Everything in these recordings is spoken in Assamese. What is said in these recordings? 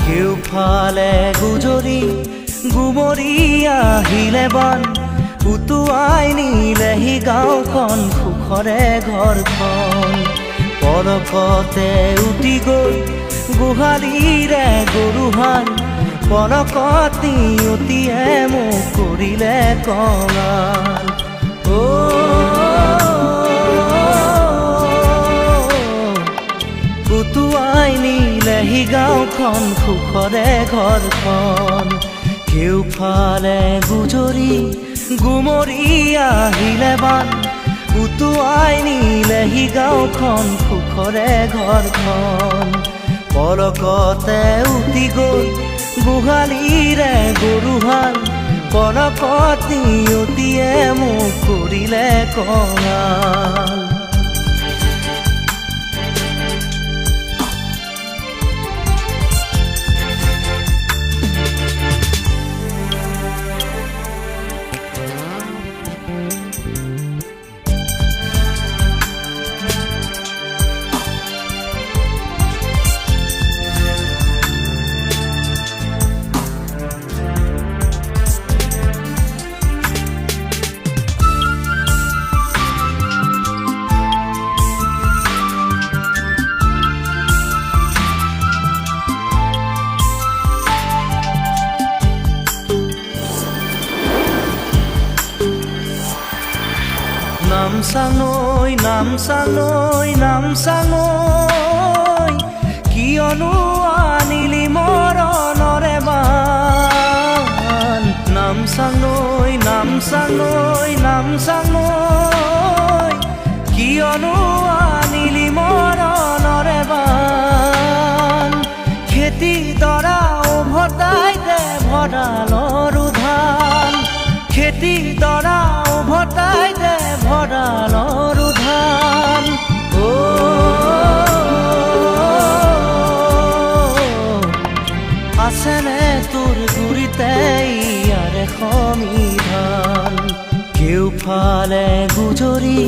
কেউফালে গুজৰি গুমৰি আহিলে বান উটুৱাই নিলেহি গাঁওখন সুখৰে ঘৰখন পলকতে উটি গৈ গোহালিৰে গৰুহাল পলকত নিয়তিয়ে মোক কৰিলে কঙাল উটুৱাই নিলেহি গাঁওখন সুখৰে ঘৰখন কেউফালে গুজৰি গুমৰি আহিলে বান উটুৱাই নিলেহি গাঁওখন সুখৰে ঘৰখন পলকতে উটি গৈ গোহালিৰে গৰুহাল পলকত নিয়তিয়ে মোক কৰিলে কঙাল নামচাঙৈ নামচাঙৈ নামচাঙৈ কিয়নো আনিলি মৰণৰে বান নামচাঙৈ নামচাঙৈ নামচাঙৈ কিয়নো আনিলি মৰণৰে বান খেতি দৰা উভতাই দে ভঁৰালৰ ধান খেতি দৰা উভতাই দে ভঁৰালৰ ধান আছেনে তোৰ গুৰিতে ইয়াৰে সমিধান কেউফালে গুজৰি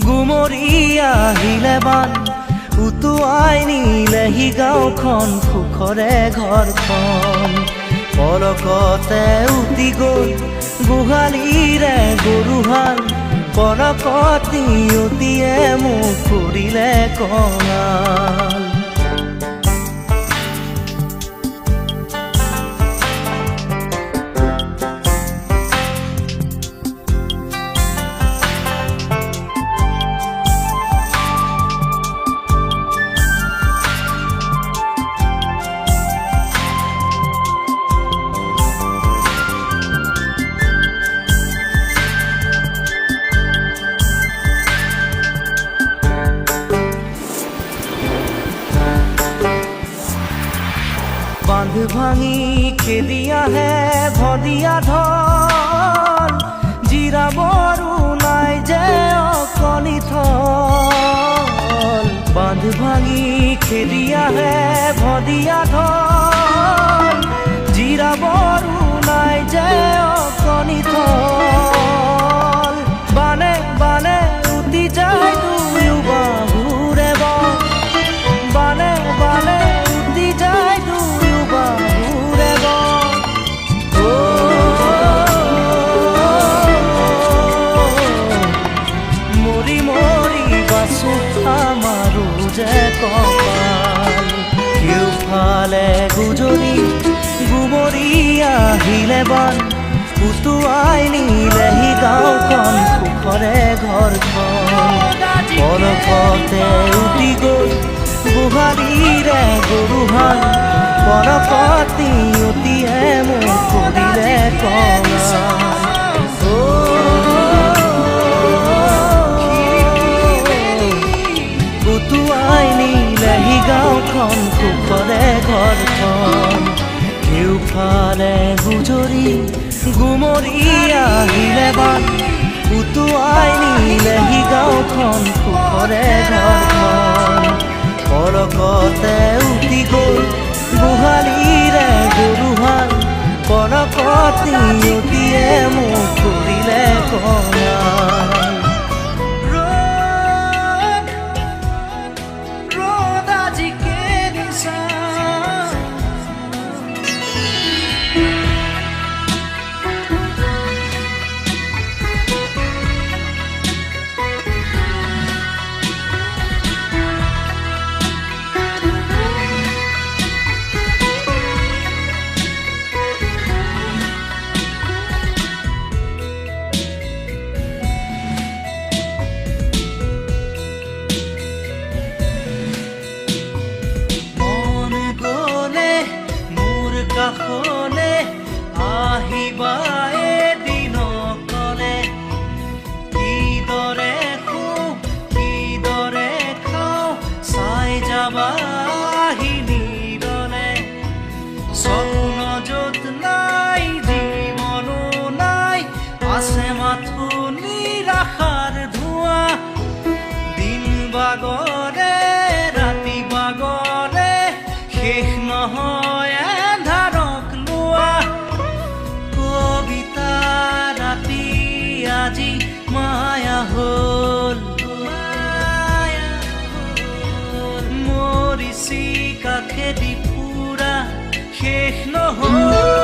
গুমৰি আহিলে বান উটুৱাই নিলেহি গাঁওখন সুখৰে ঘৰখন পলকতে উটি গৈ গোহালিৰে গৰুহাল পলকত নিয়তিয়ে মোক কৰিলে কঙাল বান্ধ ভাঙি খেলি আহে ভদিয়া ঢল জিৰাবৰো নাই যে অকণি থল বান্ধ ভাঙি খেলি আহে ভদিয়া ঢল জিৰাবৰো নাই যে অকণি থল বানে বানে উটি যায় দুয়ো বাহুৰে বানে বানে উটি যায় আমাৰো যে কপাল কেউফালে গুজৰি গুমৰি আহিলে বান উটুৱাই নিলেহি গাঁওখন সুখৰে ঘৰখন পলকতে উটি গৈ গোহালিৰে গৰুহাল পলকত নিয়তিয়ে মোক কৰিলে কঙাল উটুৱাই নিলেহি গাঁওখন গুমৰি আহিলে বান উটুৱাই নিলেহি গাঁওখন সুখৰে ঘৰখন পলকতে উঠি গ'ল গোহালিৰে গৰুহাল পলকত নিয়তিয়ে মোক কৰিলে কঙাল ৰ'দ আজি কেনিছা কাষলে আহিবা এদিনকলে কিদৰে শুওঁ কিদৰে খাওঁ চাই যাবা নিৰলে স্বপ্ন য'ত নাই জীৱনো নাই আছে মাথো নিৰাশাৰ ধোঁৱা দিন বাগৰে ৰাতি বাগৰে শেষ নহয় আজি মায়া হল মৰিছি কাষেদি ফুৰা শেষ নহল